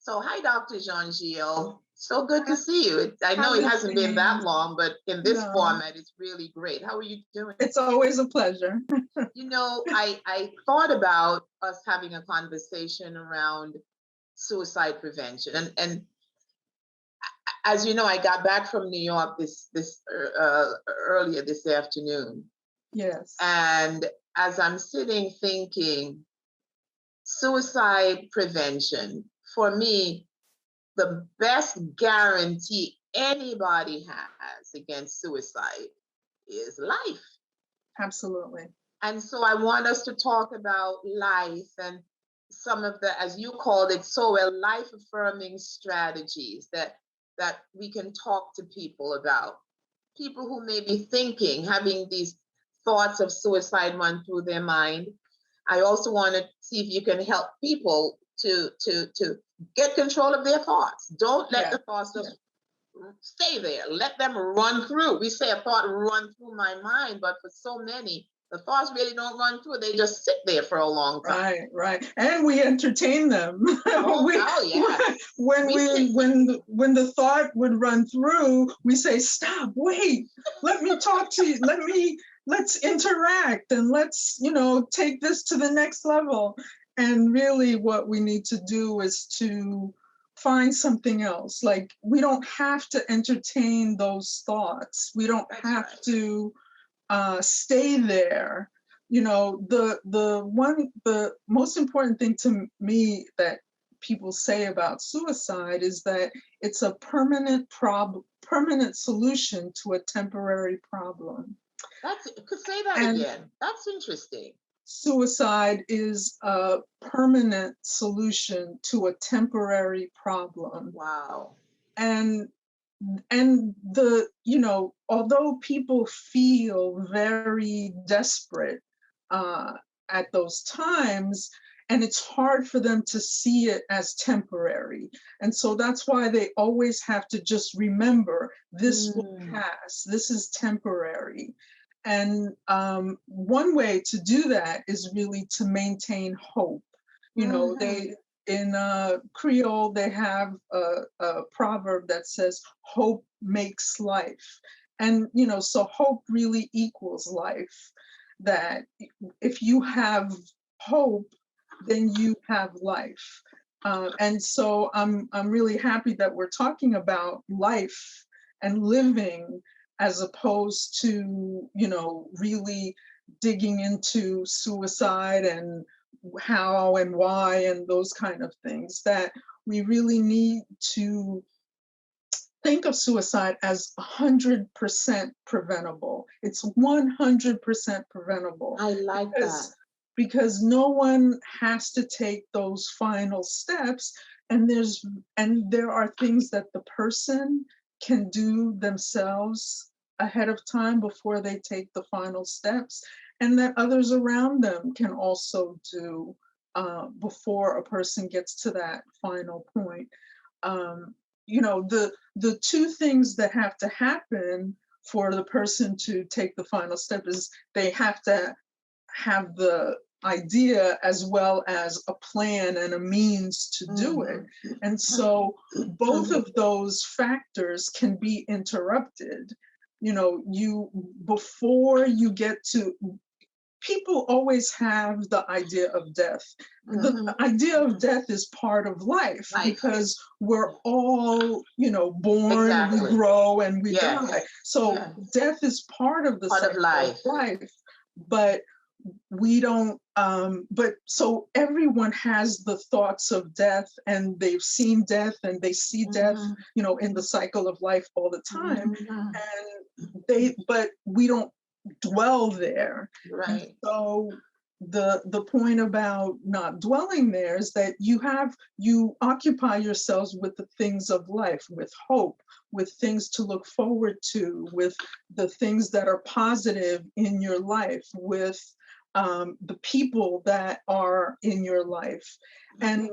So, hi, Dr. Jean-Gilles. So good to Hi, see you. I hi, know it Miss hasn't been that James. long, but in this No, format, it's really great. How are you doing? it's always a pleasure. I thought about us having a conversation around suicide prevention, and as you know, I got back from New York earlier this afternoon, Yes, and as I'm sitting thinking, suicide prevention for me, the best guarantee anybody has against suicide is life. absolutely. And so I want us to talk about life and some of the, as you called it so well, life affirming strategies that we can talk to people about. People who may be thinking, having these thoughts of suicide run through their mind. I also want to see if you can help people to get control of their thoughts. Don't let Yeah, the thoughts yeah, just stay there. Let them run through. We say a thought run through my mind, but for so many, the thoughts really don't run through. They just sit there for a long time. right, right. And we entertain them. Oh, we, oh yes. We sit. when the thought would run through, we say, "Stop! Wait! Let me talk to you. Let's interact and let's take this to the next level." And really, what we need to do is to find something else. Like we don't have to entertain those thoughts. We don't That's have right. to stay there. The most important thing to me that people say about suicide is that it's a permanent solution to a temporary problem. Could say that And again. That's interesting. suicide is a permanent solution to a temporary problem. Wow. And although people feel very desperate uh, at those times, and it's hard for them to see it as temporary. And so that's why they always have to just remember this will Mm, pass, this is temporary. And one way to do that is really to maintain hope. mhm. They in Creole, they have a proverb that says, hope makes life. And, so hope really equals life. That if you have hope, then you have life. And so I'm really happy that we're talking about life and living as opposed to, really digging into suicide and how and why and those kind of things. That we really need to think of suicide as 100% preventable. It's 100% preventable I like that. because no one has to take those final steps. And there are things that the person can do themselves ahead of time before they take the final steps, and that others around them can also do before a person gets to that final point. um, the two things that have to happen for the person to take the final step is they have to have the idea as well as a plan and a means to do it. Mhm. And so both of those factors can be interrupted. You before you get to people always have the idea of death. The Mhm. idea of death is part of life Life. because we're all, born, we Exactly. grow, and we die. Yes. So Yes. death is part of the Part of cycle of life. life, but we don't but so everyone has the thoughts of death, and they've seen death and they see death, Mhm. in the cycle of life all the time. Mhm. But we don't dwell there. And Right. so the point about not dwelling there is that you occupy yourselves with the things of life, with hope, with things to look forward to, with the things that are positive in your life, with the people that are in your life. And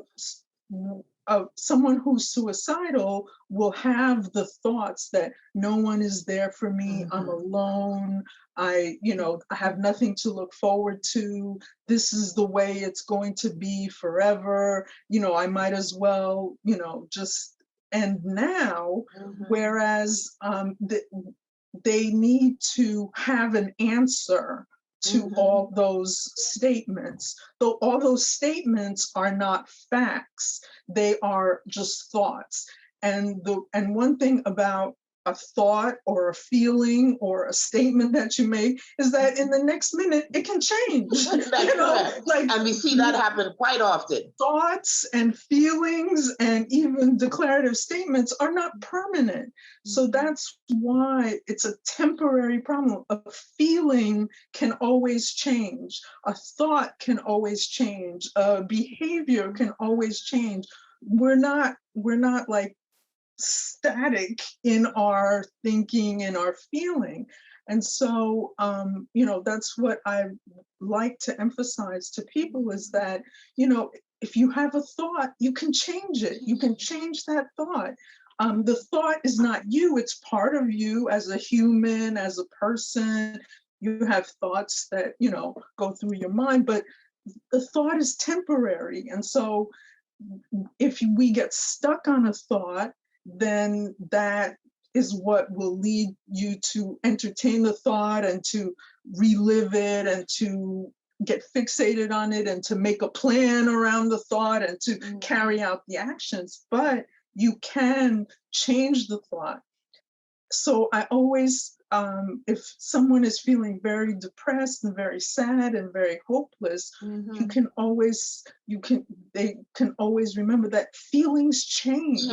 someone who's suicidal will have the thoughts that no one is there for me, I'm alone, I have nothing to look forward to, this is the way it's going to be forever, I might as well, just end now. Whereas they need to have an answer to all those statements, though all those statements are not facts, they are just thoughts. And one thing about a thought or a feeling or a statement that you make is that in the next minute it can change. And we see that happen quite often. Thoughts and feelings and even declarative statements are not permanent. So that's why it's a temporary problem. A feeling can always change. A thought can always change. A behavior can always change. We're not like static in our thinking and our feeling. And so, that's what I like to emphasize to people is that, if you have a thought, you can change it. You can change that thought. The thought is not you, it's part of you as a human, as a person. You have thoughts that, go through your mind, but the thought is temporary. And so if we get stuck on a thought, then that is what will lead you to entertain the thought and to relive it and to get fixated on it and to make a plan around the thought and to carry out the actions. But you can change the thought. So I always, if someone is feeling very depressed and very sad and very hopeless, they can always remember that feelings change.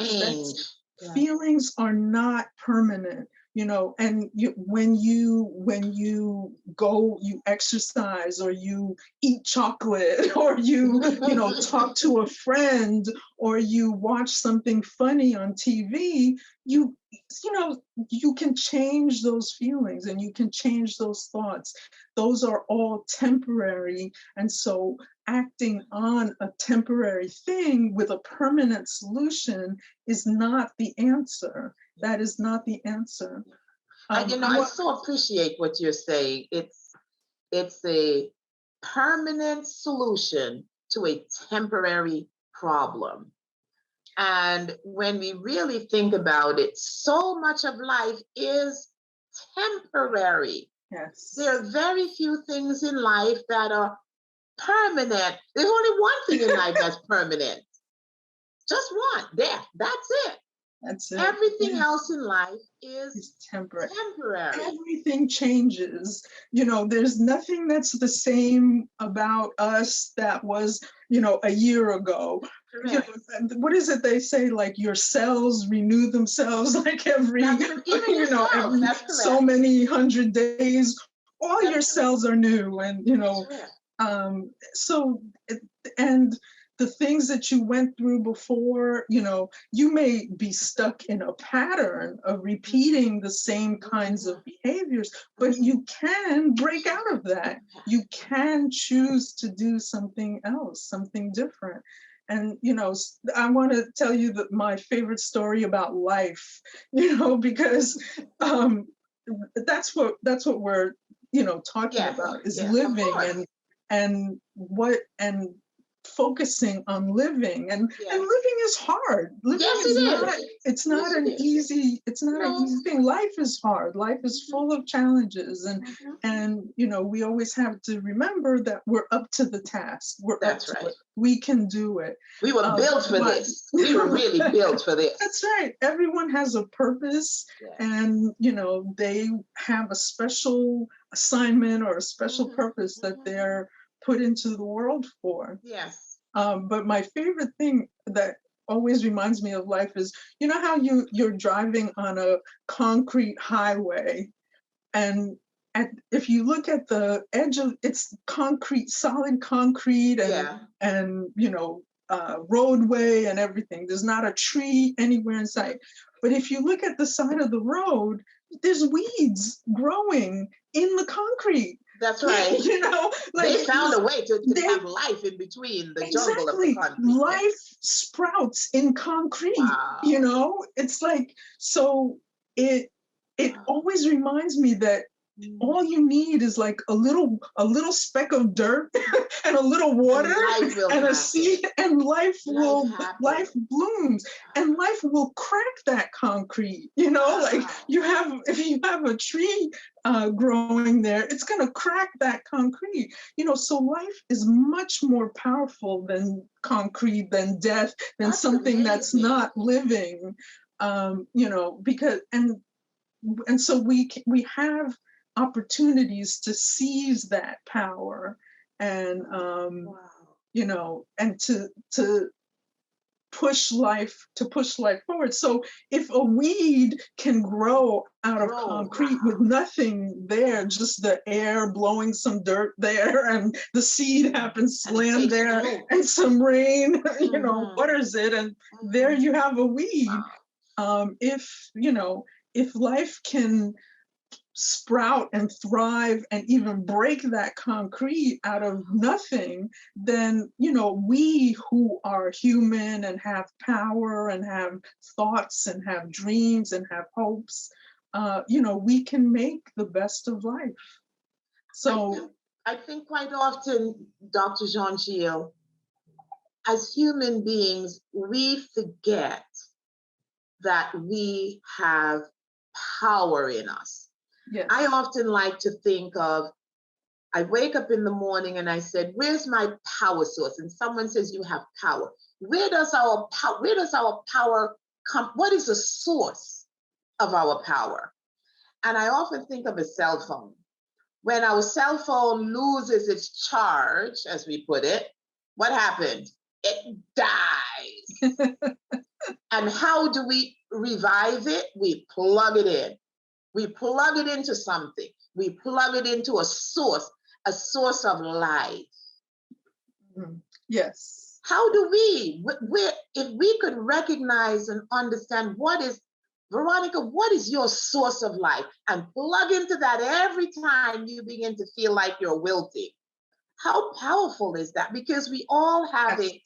Feelings are not permanent, and when you go, you exercise or you eat chocolate or you talk to a friend or you watch something funny on TV, you can change those feelings and you can change those thoughts. Those are all temporary. And so acting on a temporary thing with a permanent solution is not the answer. That is not the answer. I so appreciate what you're saying. It's a permanent solution to a temporary problem. And when we really think about it, so much of life is temporary. Yes. There are very few things in life that are permanent. There's only one thing in life that's permanent. Just one. Death. That's it. That's it. Everything else in life is temporary. temporary. Everything changes. There's nothing that's the same about us that was, a year ago. What is it they say? Like your cells renew themselves like every, every so many 100 days. All your cells are new, and and the things that you went through before, you may be stuck in a pattern of repeating the same kinds of behaviors, but you can break out of that. You can choose to do something else, something different. And, I want to tell you that my favorite story about life, because that's what we're, talking about is living and focusing on living and living is hard. Living it's not an easy thing. Life is hard. Life is full of challenges and we always have to remember that we're up to the task. We're up to it. We can do it. We were built for this. We were really built for this. That's right. Everyone has a purpose and they have a special assignment or a special purpose that they're put into the world for. Yes. But my favorite thing that always reminds me of life is, how you're driving on a concrete highway, and if you look at the edge of it's concrete, solid concrete, and roadway and everything. There's not a tree anywhere in sight. But if you look at the side of the road, there's weeds growing in the concrete. That's right. You know, like They found a way to they have life in between the jungle of the exactly concrete. life Yes. sprouts in concrete, you Wow. know. It's like, so it always reminds me that Mm. all you need is like a little speck of dirt and a little And water life will and a happen. seed, and Life life happens. blooms, and life will crack that concrete, you know. Like, Wow. if you have a tree growing there, it's going to crack that concrete, you know. So life is much more powerful than concrete, than death, than That's something that's amazing. not living, you know. Because and so we have opportunities to seize that power, and Wow. you know, and to push life forward. So if a weed can grow out of Grow. concrete with Wow. nothing there, just the air blowing some dirt there, and the seed happens to And it land takes there, root. and some rain, you know, Mm-hmm. waters it, and there Mm-hmm. you have a weed. Wow. If you know, if life can sprout and thrive and even break that concrete out of nothing, then, you know, we who are human and have power and have thoughts and have dreams and have hopes, you know, we can make the best of life. I So think I think quite often, Dr. Jean-Gilles, as human beings, we forget that we have power in us. I yes. often like to think of, I wake up in the morning and I said, where's my power source? And someone says, you have power. Where does our power come? What is the source of our power? And I often think of a cell phone. When our cell phone loses its charge, as we put it, what happens? It dies. And how do we revive it? We plug it in. We plug it into something. We plug it into a source of life. Mhm. Yes. How do if we could recognize and understand Veronica, what is your source of life? And plug into that every time you begin to feel like you're wilting. How powerful is that? Because we all have Absolutely.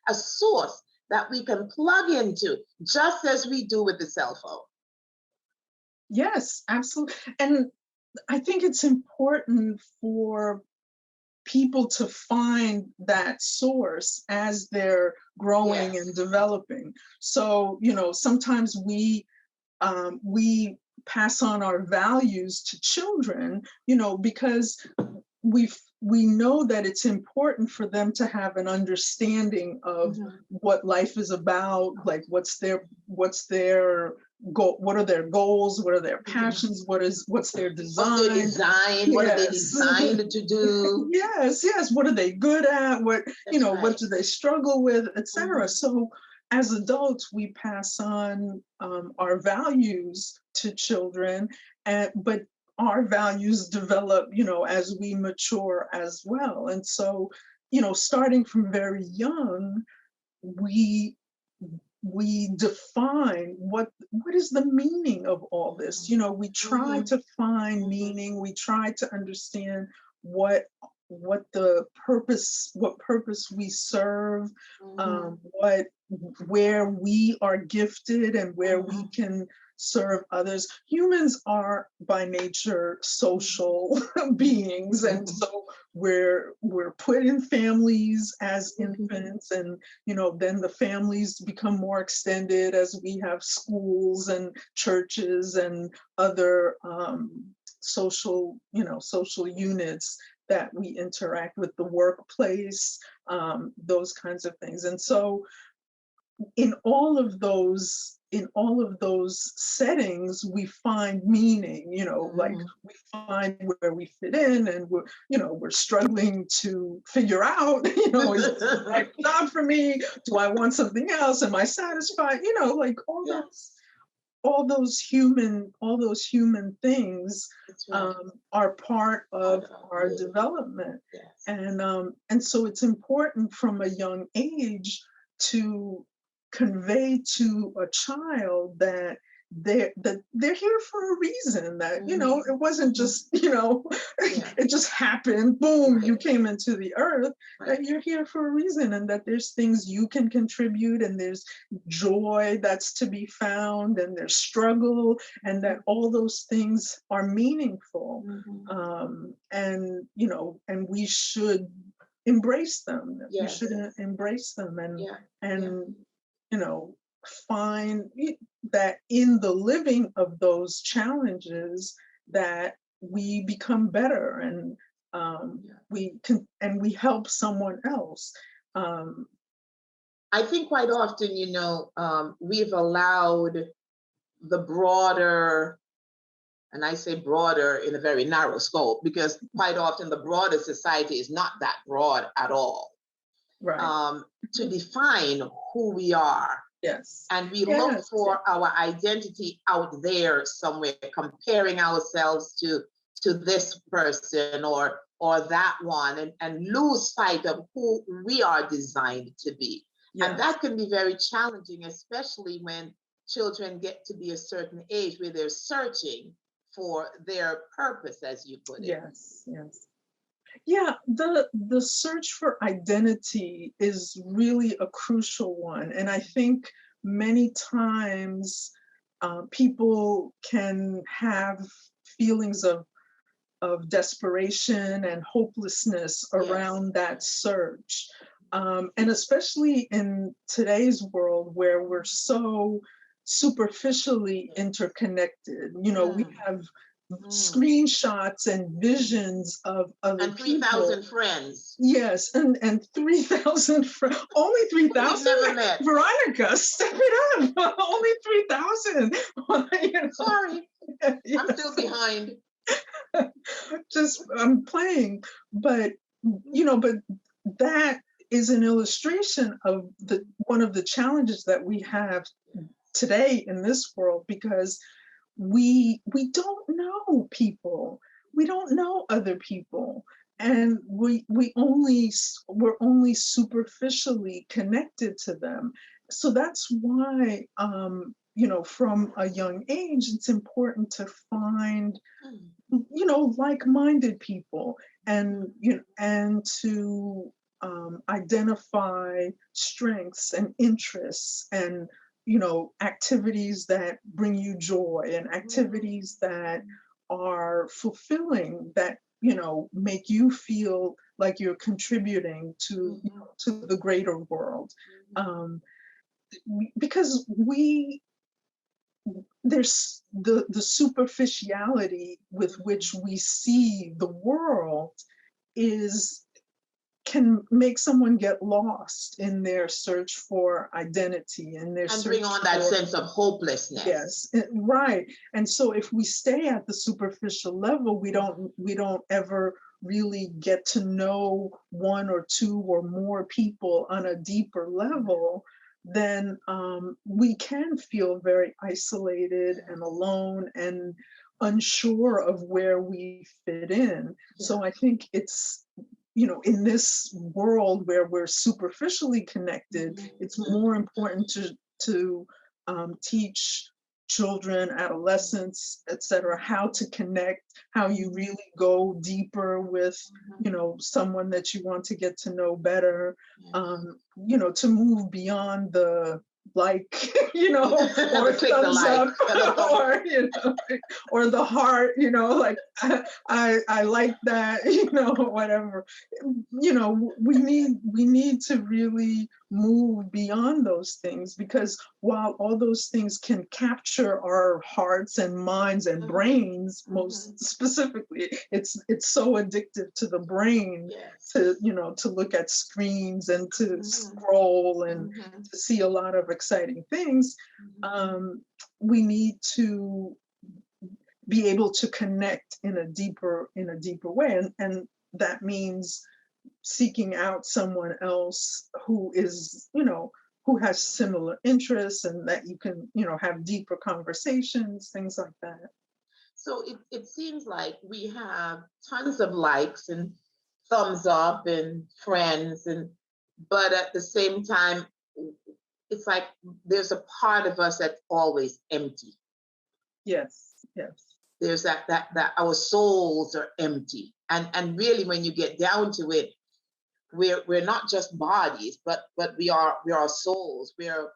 a source that we can plug into, just as we do with the cell phone. Yes, absolutely. And I think it's important for people to find that source as they're growing and Yes. developing. So, you know, sometimes we pass on our values to children, you know, because we know that it's important for them to have an understanding of Mhm. what life is about, like what's their goal, what are their goals, what are their Mhm. passions, what's their What's their design. design? What are they Yes. designed to do? Yes, what are they good at, what, you That's know, what right. do they struggle with, etc. Mhm. So as adults we pass on our values to children, but our values develop, you know, as we mature as well. And so, you know, starting from very young, we we define what is the meaning of all this. You know, we try Mhm. to find Mhm. meaning, we try to understand what what purpose we serve, Mhm. what where we are gifted and where we Mhm. can serve others. Humans are by nature Mhm. social beings, and Mhm. so we're put in families as Mhm. infants, and you know, then the families become more extended as we have schools and churches and other social units that we interact with, the workplace, those kinds of things. And so in all of those settings we find meaning, you know, like Mhm. we find where we fit in, and we're struggling to figure out, you know, is this the right job for me? Do I want something else? Am I satisfied? You know, like Yes, all those human things that's right. are part Part of of our living. development. Yes. And so it's important from a young age to convey to a child that they're here for a reason, that, Mhm. it wasn't Mhm. just, Yeah. it just happened, boom, you Right. came into the earth, Right. that you're here for a reason, and that there's things you can contribute, and there's joy that's to be found, and there's struggle, and that Mhm. all those things are meaningful. Mhm. And we should embrace them. We should Yes. embrace them, and Yeah. Yeah. and you know find that in the living of those challenges, that we become better, and Yeah. we help someone else. um, I think quite often, we've allowed the broader, and I say broader in a very narrow scope, because quite often the broader society is not that broad at all, right. to define who we are. Yes. And we look Yes. Yes. for our identity out there somewhere, comparing ourselves to this person or that one, and lose sight of who we are designed to be. And Yes. that can be very challenging, especially when children get to be a certain age where they're searching for their purpose, as you put it. Yes. Yes. Yeah, the search for identity is really a crucial one, and I think many times people can have feelings of desperation and hopelessness Yes. around that search. And especially in today's world, where we're so superficially Yes. interconnected. We Mm, have mm, screenshots and mm. visions of other And people. 3,000 friends Yes, and 3,000, only who we've 3,000? never met. Veronica, step it up. Only 3,000. Sorry, I'm still Yes. behind. Just I'm playing, but but that is an illustration of the one of the challenges that we have today in this world, because we don't know people, we don't know other people, and we're only superficially connected to them. So that's why from a young age it's important to find Mm, like-minded people, and mhm, and to identify strengths and interests, and activities that bring you joy, and mhm, activities that are fulfilling, that make you feel like you're contributing to mhm, to the greater world. mhm. um, because there's the superficiality with which we see the world is can make someone get lost in their search for identity and their And bring search on that for. sense of hopelessness. Yes, right. And so if we stay at the superficial level, we don't ever really get to know one or two or more people on a deeper level. Then we can feel very isolated and Yes. alone and unsure of where we fit in. So Yeah. I think it's in this world where we're superficially connected, Mhm, it's more mhm, important to teach children, adolescents, etc., how to connect, how you mhm, really go deeper with, mhm. someone that you want to get to know better, Yes. to move beyond the like, or The click the thumbs like up, and the thumbs. or, or the heart, like I like that, whatever. We need to really move beyond those things, because while all those things can capture our hearts and minds and Mhm, brains, most mhm. specifically, it's so addictive to the brain to Yes. to look at screens and to Mhm, scroll and mhm, to see a lot of exciting things. mhm. We need to be able to connect in a deeper way, and that means seeking out someone else who is, who has similar interests, and that you can, have deeper conversations, things like that. So it seems like we have tons of likes and thumbs up and friends, but at the same time, it's like there's a part of us that's always empty. Yes. Yes. There's that our souls are empty. And really when you get down to it, we're not just bodies, but we are souls. We're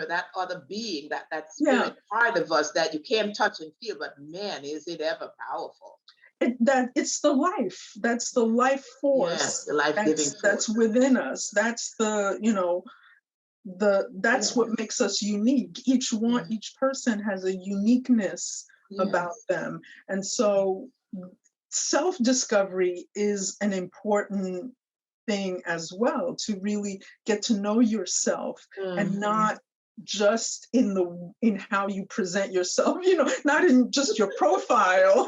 that other being, that Yeah. spirit part of us that you can't touch and feel, but man, is it ever powerful. It's the life. That's the life Yes, force. the life-giving That's force. within us. That's that's what makes us unique. Yeah. Each person has a uniqueness about Yes. them. And so self-discovery is an important thing as well, to really get to know yourself, and not just in how you present yourself, not in just your profile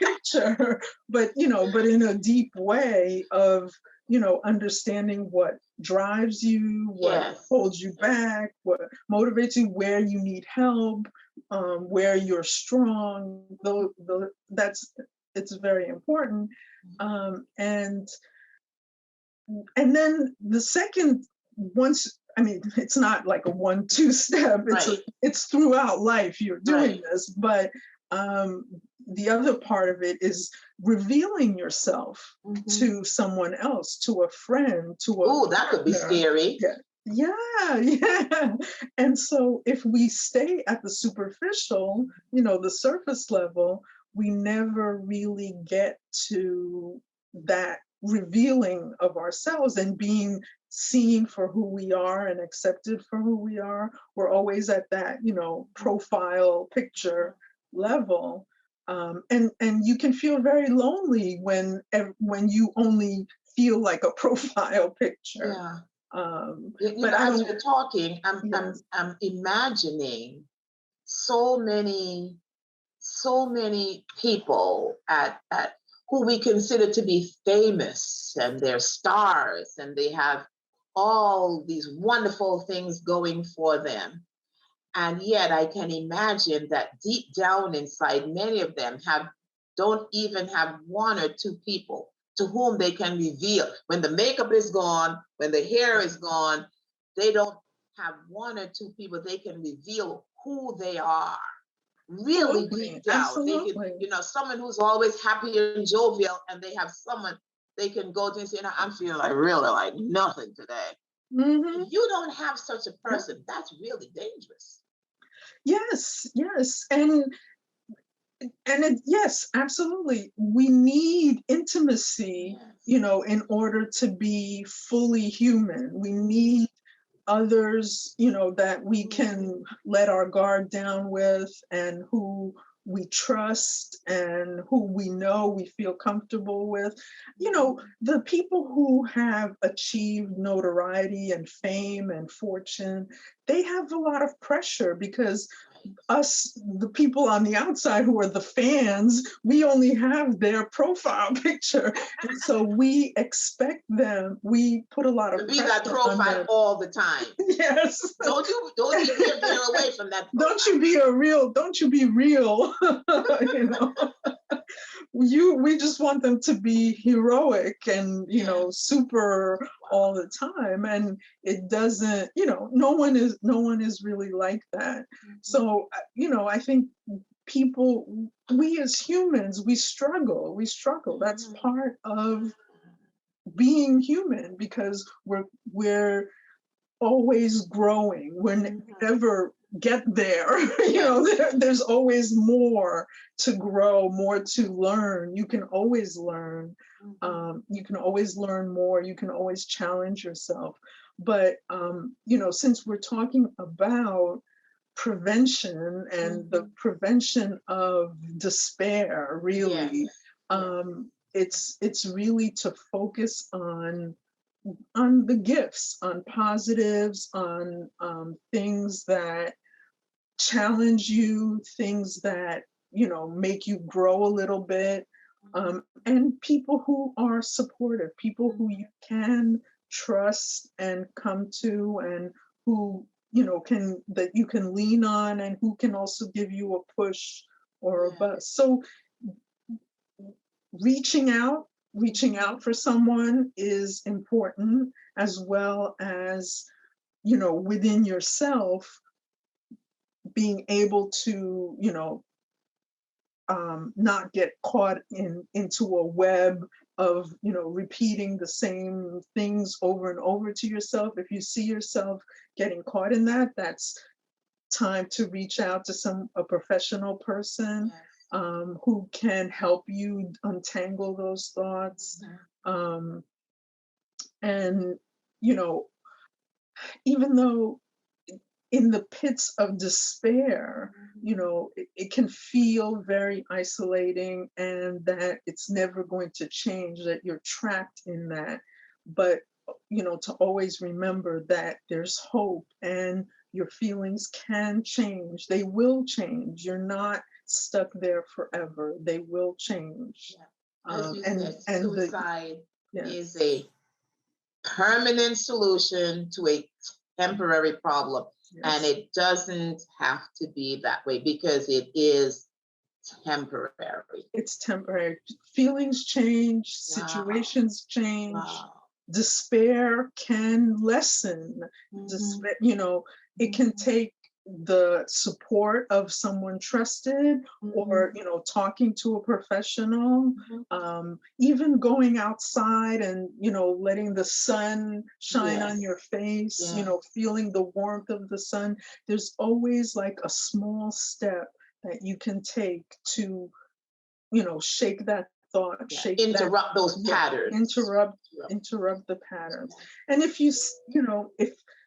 picture, but in a deep way of understanding what drives you, what Yes. holds you back, what motivates you, where you need help, where you're strong. Though that's it's very important. And then the second, once, I mean, it's not like a 1-2 step, Right. it's throughout life you're doing Right. this, but the other part of it is revealing yourself to someone else, to a friend, to a Oh, that could be partner. scary. Yeah. And so if we stay at the superficial, the surface level, we never really get to that revealing of ourselves and being seen for who we are and accepted for who we are. We're always at that, profile picture level. And you can feel very lonely when you only feel like a profile picture. Yeah. But I As don't. you're talking, Yes. I'm imagining so many people at who we consider to be famous, and they're stars, and they have all these wonderful things going for them. And yet I can imagine that deep down inside, many of them don't even have one or two people to whom they can reveal. When the makeup is gone, when the hair is gone, they don't have one or two people they can reveal who they are. Really Absolutely. deep down. They can, Absolutely. someone who's always happy and jovial, and they have someone they can go to and say, I'm feeling like really like nothing today. If you don't have such a person, that's really dangerous. Yes. Yes, absolutely. We need intimacy, Yes. in order to be fully human. We need others, that we can let our guard down with, and who we trust, and who we know we feel comfortable with. The people who have achieved notoriety and fame and fortune, they have a lot of pressure, because us, the people on the outside who are the fans, we only have their profile picture. And so we expect them, we put a lot of To be pressure that on profile them. all the time. Yes. Don't you dare get away from that profile. Don't you be real. you know we just want them to be heroic and super all the time, and it doesn't, no one is really like that. So I think people, we as humans, we struggle. That's part of being human, because we're always growing. We never get there. There's always more to grow, more to learn. You can always learn. You can always learn more. You can always challenge yourself. But since we're talking about prevention and the prevention of despair, really, it's really to focus on the gifts, on positives, on things that challenge you, things that make you grow a little bit, and people who are supportive, people who you can trust and come to, and who that you can lean on, and who can also give you a push or a bust. So reaching out for someone is important, as well as within yourself, being able to, not get caught into a web of, repeating the same things over and over to yourself. If you see yourself getting caught in that, that's time to reach out to a professional person, who can help you untangle those thoughts. And, even though in the pits of despair, it can feel very isolating, and that it's never going to change, that you're trapped in that. But, to always remember that there's hope, and your feelings can change. They will change. You're not stuck there forever. They will change. As you And said, suicide yes. is a permanent solution to a temporary problem. And it doesn't have to be that way, because it is temporary. It's temporary. Feelings change, situations change. Despair can lessen. Despair, it can take the support of someone trusted, or talking to a professional, even going outside and letting the sun shine on your face, feeling the warmth of the sun. There's always like a small step that you can take to shake that thought, interrupt those patterns, interrupt the patterns. And if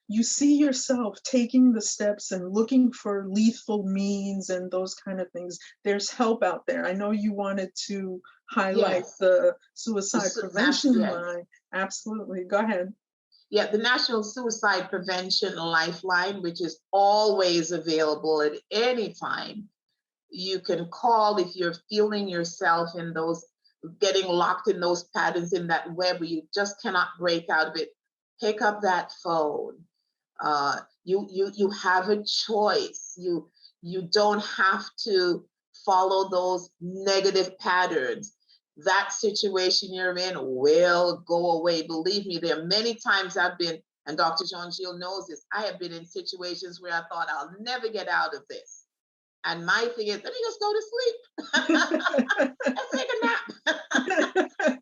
you see yourself taking the steps and looking for lethal means and those kind of things, there's help out there. I know you wanted to highlight the suicide prevention line. Absolutely. Go ahead. Yeah, the National Suicide Prevention Lifeline, which is always available at any time. You can call if you're feeling yourself in those, getting locked in those patterns, in that web where you just cannot break out of it. Pick up that phone. You have a choice. You don't have to follow those negative patterns. That situation you're in will go away. Believe me, there are many times I've been, and Dr. Jean-Gilles knows this, I have been in situations where I thought I'll never get out of this. And my thing is, let me just go to sleep. Let's take a nap.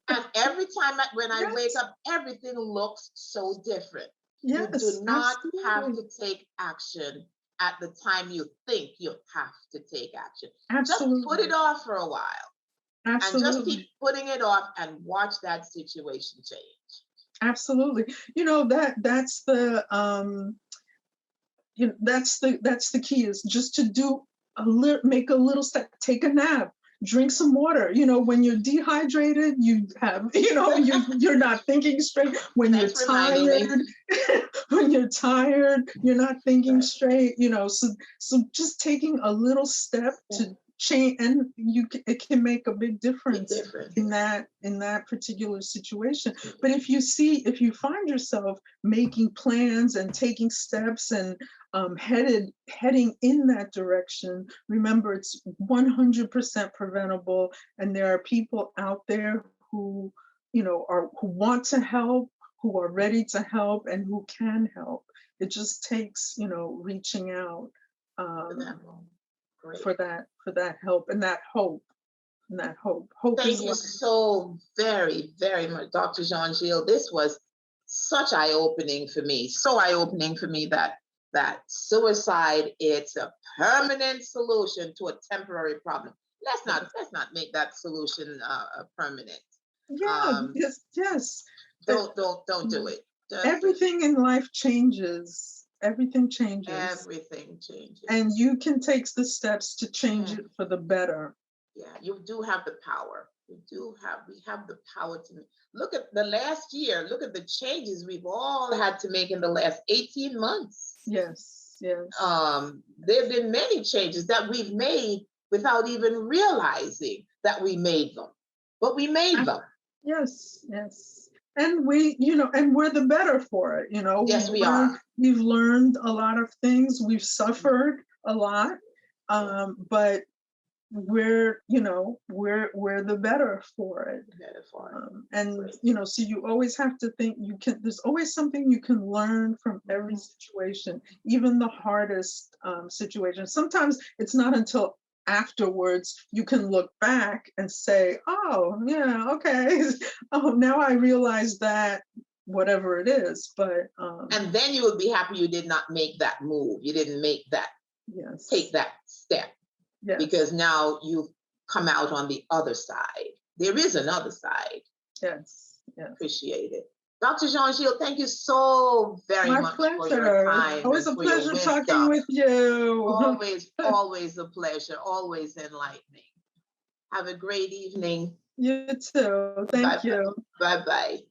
And every time when I wake up, everything looks so different. You do not have to take action at the time you think you have to take action. Just put it off for a while. And just keep putting it off and watch that situation change. Absolutely. That's the that's the key, is just to do make a little step, take a nap, drink some water. When you're dehydrated, you have, you're not thinking straight. When you're tired, you're not thinking straight. So just taking a little step to change, and it can make a big difference in that particular situation. But if you find yourself making plans and taking steps and heading in that direction, remember, it's 100% preventable, and there are people out there who who want to help, who are ready to help, and who can help. It just takes reaching out for that help and that hope. Thank you so very, very much, Dr. Jean-Gilles. This was such eye-opening for me. So eye-opening for me that suicide, it's a permanent solution to a temporary problem. Let's not make that solution permanent. Yes. Don't do it. Everything in life changes. Everything changes. And you can take the steps to change it for the better. Yeah, you do have the power. We have the power to look at the last year. Look at the changes we've all had to make in the last 18 months. Yes. There have been many changes that we've made without even realizing that we made them. But we made them. Yes. And and we're the better for it. Yes, we are. We've learned a lot of things. We've suffered a lot. But we're, you know, we're the better for it. Metaphor. And Great. you know, so you always have to think there's always something you can learn from every situation, even the hardest situation. Sometimes it's not until afterwards you can look back and say, oh yeah, okay. Oh, now I realize that, whatever it is. But And then you would be happy you did not make that move. You didn't yes, take that step, yes, because now you've come out on the other side. There is another side. yes, yes. Appreciate it. Dr. Jean-Gilles, thank you so very My much for your pleasure. time Always and a for your pleasure talking wisdom. with you. Always, always a pleasure, always enlightening. Have a great evening. You too. Thank Bye-bye. you. Bye-bye.